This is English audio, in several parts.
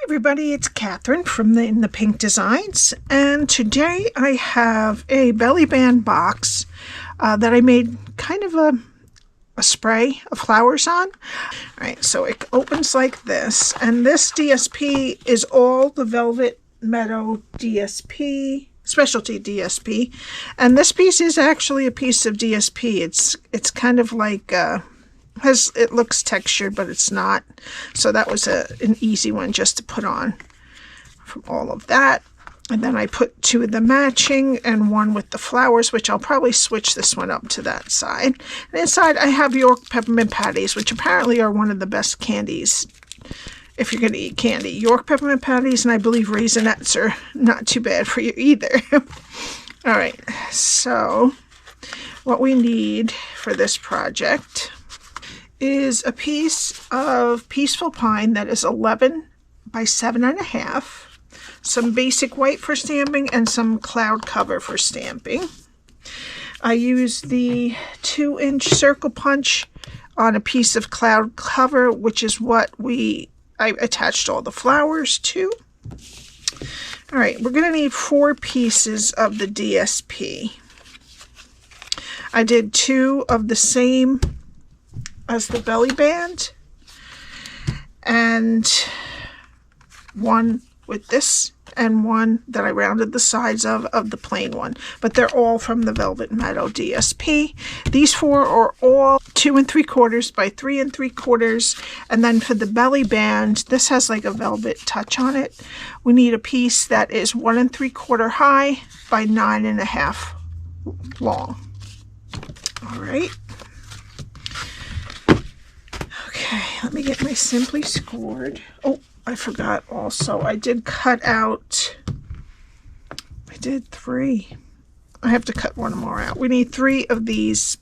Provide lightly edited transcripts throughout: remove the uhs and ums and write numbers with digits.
Everybody, it's Cathryn from In the Pink Designs, and today I have a belly band box that I made kind of a spray of flowers on. Alright, so it opens like this, and this DSP is all the Velvet Meadow DSP, specialty DSP, and this piece is actually a piece of DSP. It's kind of like it looks textured, but it's not. So that was an easy one just to put on from all of that. And then I put two of the matching and one with the flowers, which I'll probably switch this one up to that side. And inside I have York peppermint patties, which apparently are one of the best candies if you're going to eat candy. York peppermint patties, and I believe Raisinets are not too bad for you either. All right, so what we need for this project is a piece of Peaceful Pine that is 11 by 7.5, some basic white for stamping, and some cloud cover for stamping. I used the 2-inch circle punch on a piece of cloud cover, which is what I attached all the flowers to. All right, we're going to need 4 pieces of the DSP. I did 2 of the same as the belly band, and one with this, and one that I rounded the sides of the plain one, but they're all from the Velvet Meadow DSP. These 4 are all 2 3/4 by 3 3/4, and then for the belly band, this has like a velvet touch on it. We need a piece that is 1 3/4 high by 9.5 long. All right. Okay, let me get my Simply Scored. Oh, I forgot also. I did 3. I have to cut one more out. We need 3 of these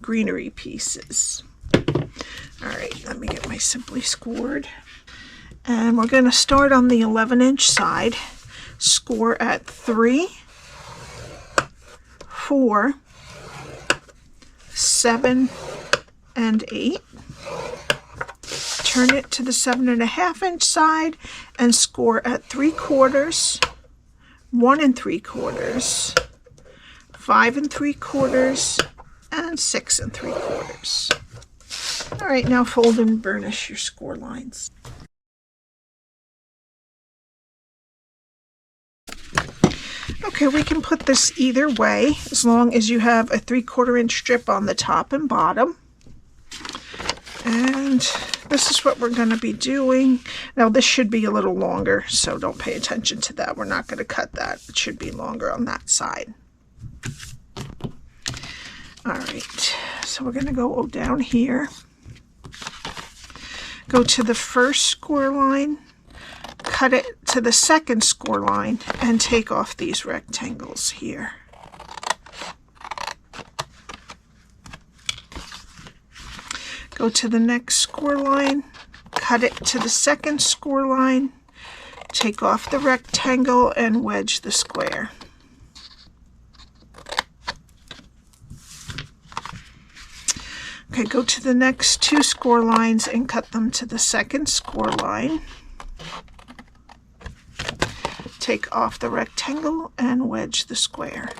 greenery pieces. All right, let me get my Simply Scored. And we're going to start on the 11-inch side. Score at 3, 4, 7, and 8. Turn it to the 7.5-inch side and score at 3/4, 1 3/4, 5 3/4, and 6 3/4. All right, now fold and burnish your score lines. Okay, we can put this either way as long as you have a 3/4-inch strip on the top and bottom. And this is what we're going to be doing. Now this should be a little longer, so don't pay attention to that. We're not going to cut that. It should be longer on that side. All right, so we're going to go down here. Go to the first score line, cut it to the second score line, and take off these rectangles here. Go to the next score line, cut it to the second score line, take off the rectangle, and wedge the square. Okay, go to the next 2 score lines and cut them to the second score line. Take off the rectangle and wedge the square.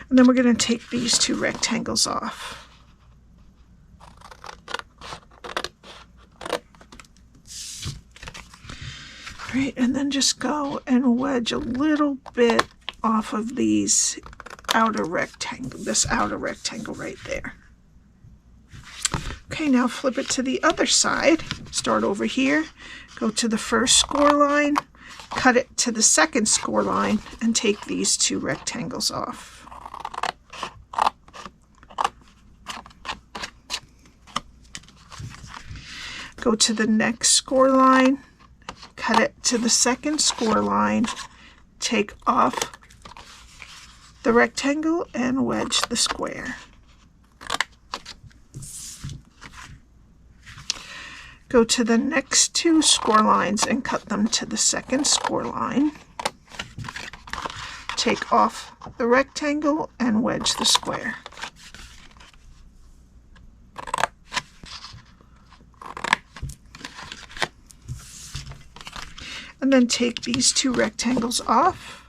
And then we're going to take these 2 rectangles off. All right, and then just go and wedge a little bit off of these outer rectangle, this outer rectangle right there. Okay, now flip it to the other side. Start over here, go to the first score line, cut it to the second score line, and take these 2 rectangles off. Go to the next score line, cut it to the second score line, take off the rectangle, and wedge the square. Go to the next 2 score lines and cut them to the second score line. take off the rectangle and wedge the square. And then take these two rectangles off.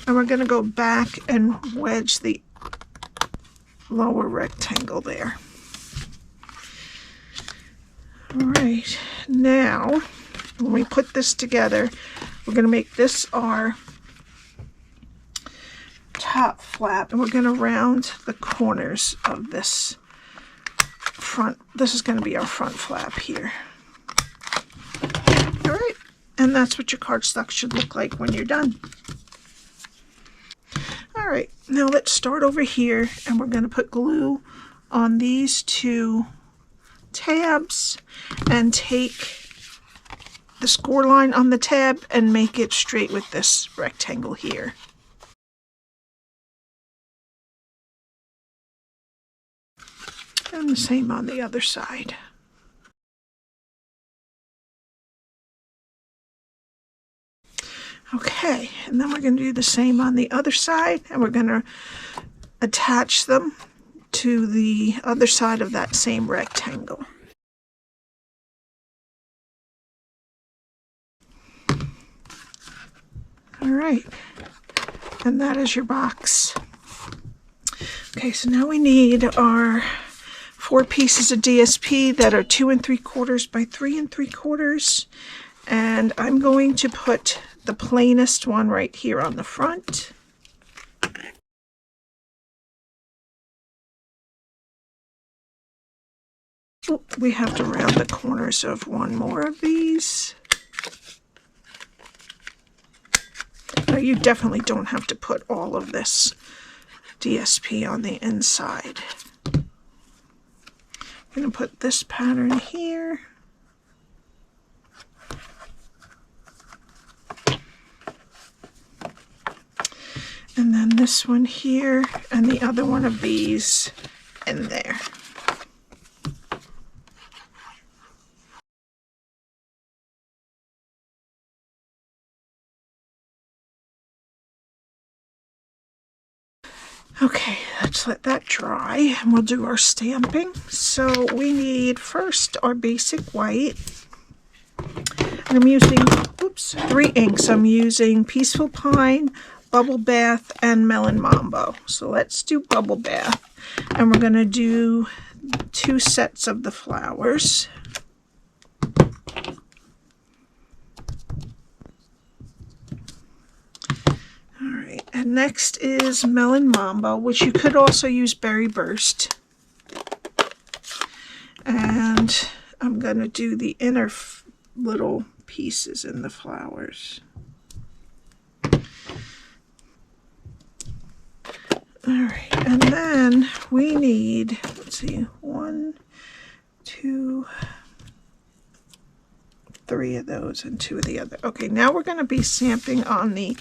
And we're going to go back and wedge the lower rectangle there. All right, now when we put this together, we're going to make this our top flap, and we're going to round the corners of this front. This is going to be our front flap here. All right, and that's what your cardstock should look like when you're done. All right, now let's start over here, and we're going to put glue on these two tabs and take the score line on the tab and make it straight with this rectangle here. And the same on the other side. Okay, and then we're going to do the same on the other side, and we're going to attach them to the other side of that same rectangle. All right, and that is your box. Okay, so now we need our 4 pieces of DSP that are 2 3/4 by 3 3/4, and I'm going to put the plainest one right here on the front. Oop, we have to round the corners of one more of these. Now, you definitely don't have to put all of this DSP on the inside. I'm going to put this pattern here. And then this one here, and the other one of these in there. Okay, let's let that dry, and we'll do our stamping. So we need first our basic white. And I'm using, 3 inks. I'm using Peaceful Pine, Bubble Bath, and Melon Mambo. So let's do Bubble Bath. And we're going to do 2 sets of the flowers. Alright, and next is Melon Mambo, which you could also use Berry Burst. And I'm going to do the inner little pieces in the flowers. Alright, and then we need, let's see, 1, 2, 3 of those and 2 of the other. Okay, now we're going to be stamping on the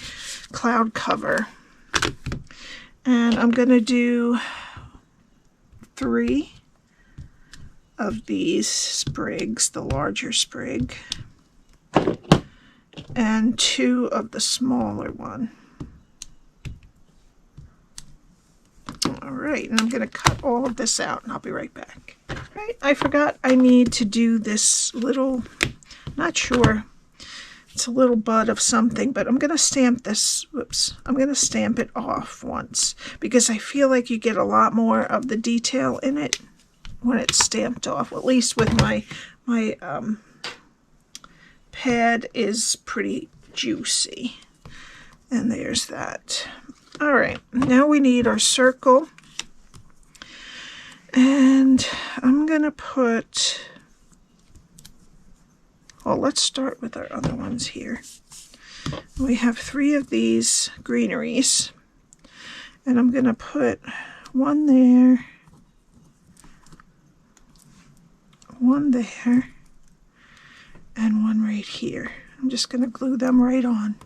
cloud cover. And I'm going to do 3 of these sprigs, the larger sprig, and 2 of the smaller one. Alright, and I'm going to cut all of this out, and I'll be right back. Right, I forgot I need to do this little, not sure, it's a little bud of something, but I'm going to stamp this, I'm going to stamp it off once, because I feel like you get a lot more of the detail in it when it's stamped off. At least with my pad is pretty juicy. And there's that. All right, now we need our circle. And I'm going to put, well, let's start with our other ones here. We have 3 of these greeneries. And I'm going to put 1 there, 1 there, and 1 right here. I'm just going to glue them right on.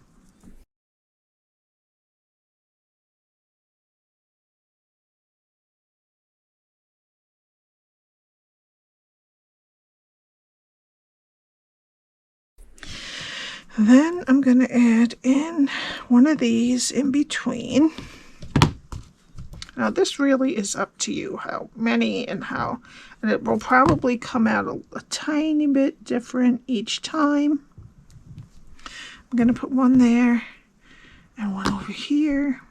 Then I'm going to add in one of these in between. Now this really is up to you how many and how, and it will probably come out a tiny bit different each time. I'm going to put one there and one over here.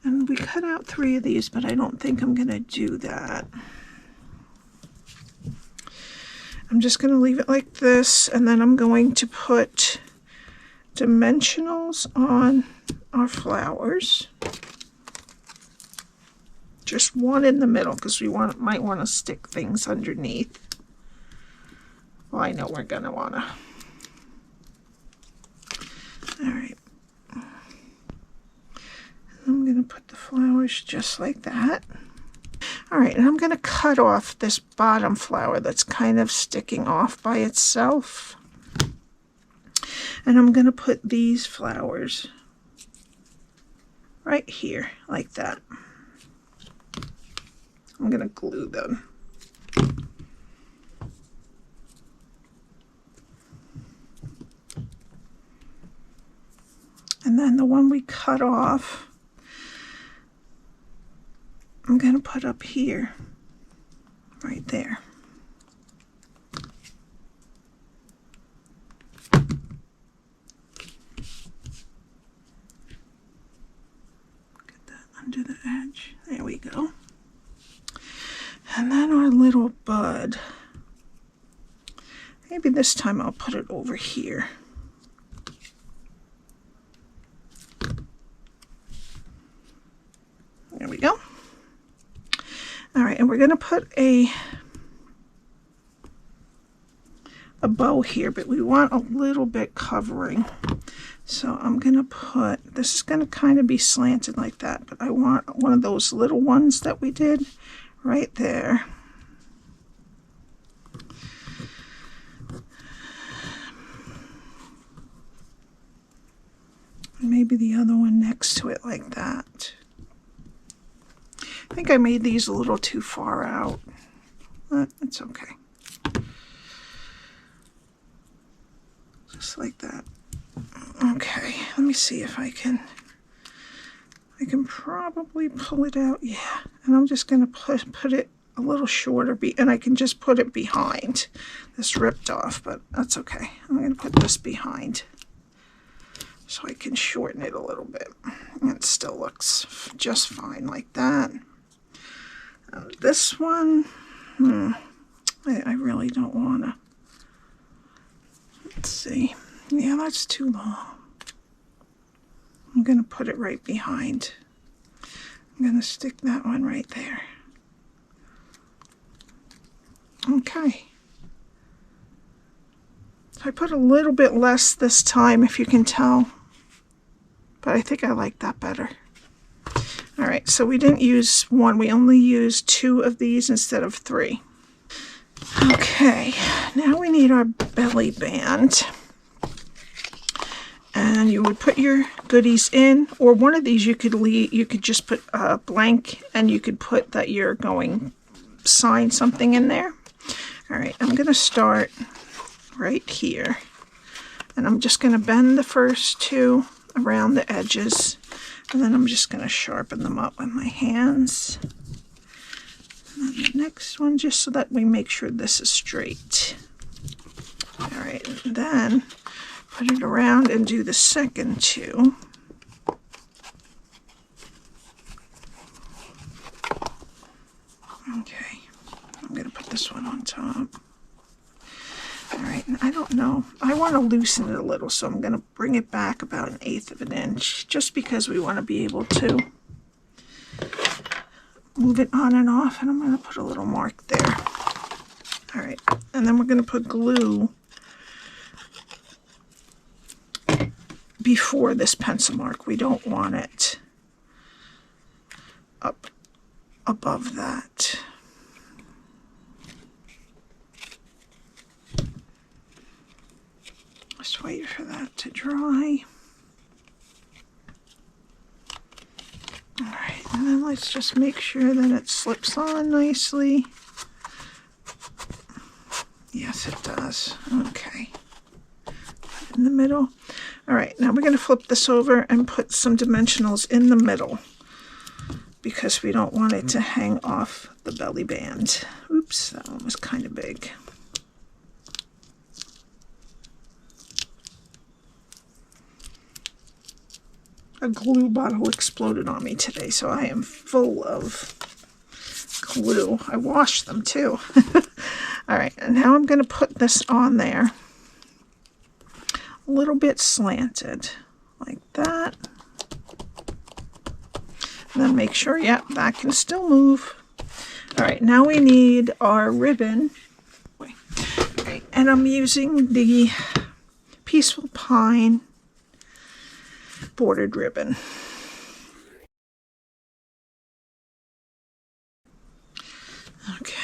And we cut out 3 of these, but I don't think I'm going to do that. I'm just going to leave it like this, and then I'm going to put dimensionals on our flowers. Just one in the middle because we might want to stick things underneath. Well, I know we're going to want to. All right. I'm going to put the flowers just like that. All right, and I'm going to cut off this bottom flower that's kind of sticking off by itself. And I'm going to put these flowers right here, like that. I'm going to glue them. And then the one we cut off, I'm going to put up here, right there. Get that under the edge. There we go. And then our little bud. Maybe this time I'll put it over here. There we go. All right, and we're going to put a bow here, but we want a little bit covering. So I'm going to put, this is going to kind of be slanted like that, but I want one of those little ones that we did right there. And maybe the other one next to it like that. I think I made these a little too far out, but it's okay. Just like that. Okay, let me see if I can probably pull it out. Yeah, and I'm just going to put it a little shorter, and I can just put it behind. This ripped off, but that's okay. I'm going to put this behind so I can shorten it a little bit. And it still looks just fine like that. This one, I really don't want to. Let's see. Yeah, that's too long. I'm going to put it right behind. I'm going to stick that one right there. Okay. So I put a little bit less this time, if you can tell. But I think I like that better. All right, so we didn't use one. We only used 2 of these instead of 3. Okay, now we need our belly band. And you would put your goodies in, or one of these you could leave. You could just put blank, and you could put that you're going sign something in there. All right, I'm going to start right here, and I'm just going to bend the first 2 around the edges, and then I'm just going to sharpen them up with my hands. And then the next one, just so that we make sure this is straight. All right, and then put it around and do the second 2. Okay, I'm going to put this one on top. All right, and I don't know. I want to loosen it a little, so I'm going to bring it back about 1/8 of an inch, just because we want to be able to move it on and off, and I'm going to put a little mark there. All right, and then we're going to put glue before this pencil mark. We don't want it up above that. Just wait for that to dry. All right, and then let's just make sure that it slips on nicely. Yeah, does. Okay. In the middle. All right, now we're going to flip this over and put some dimensionals in the middle because we don't want it to hang off the belly band. Oops, that one was kind of big. A glue bottle exploded on me today, so I am full of glue. I washed them too. All right, and now I'm going to put this on there. A little bit slanted, like that. And then make sure, yeah, that can still move. All right, now we need our ribbon. Okay, and I'm using the Peaceful Pine bordered ribbon. Okay.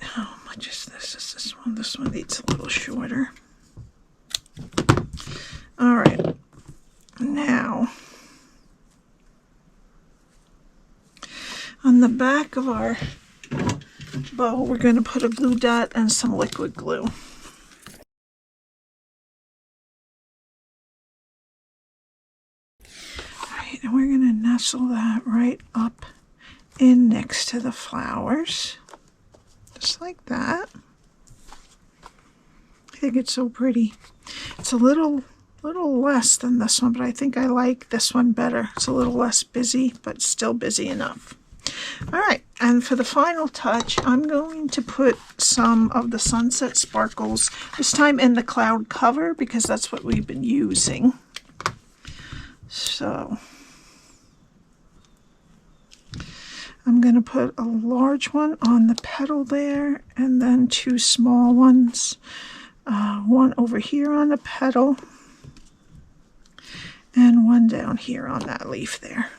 How much is this? Is this one? This one needs a little shorter. All right. Now, on the back of our bow, we're going to put a glue dot and some liquid glue. All right, and we're going to nestle that right up in next to the flowers. Just like that. I think it's so pretty. It's a little less than this one, but I think I like this one better. It's a little less busy, but still busy enough. All right, and for the final touch, I'm going to put some of the Sunset Sparkles, this time in the cloud cover, because that's what we've been using. So I'm going to put a large one on the petal there, and then two small ones. One over here on the petal, and one down here on that leaf there.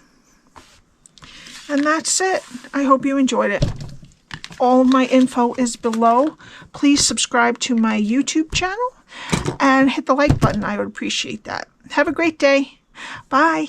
And that's it. I hope you enjoyed it. All of my info is below. Please subscribe to my YouTube channel and hit the like button. I would appreciate that. Have a great day. Bye.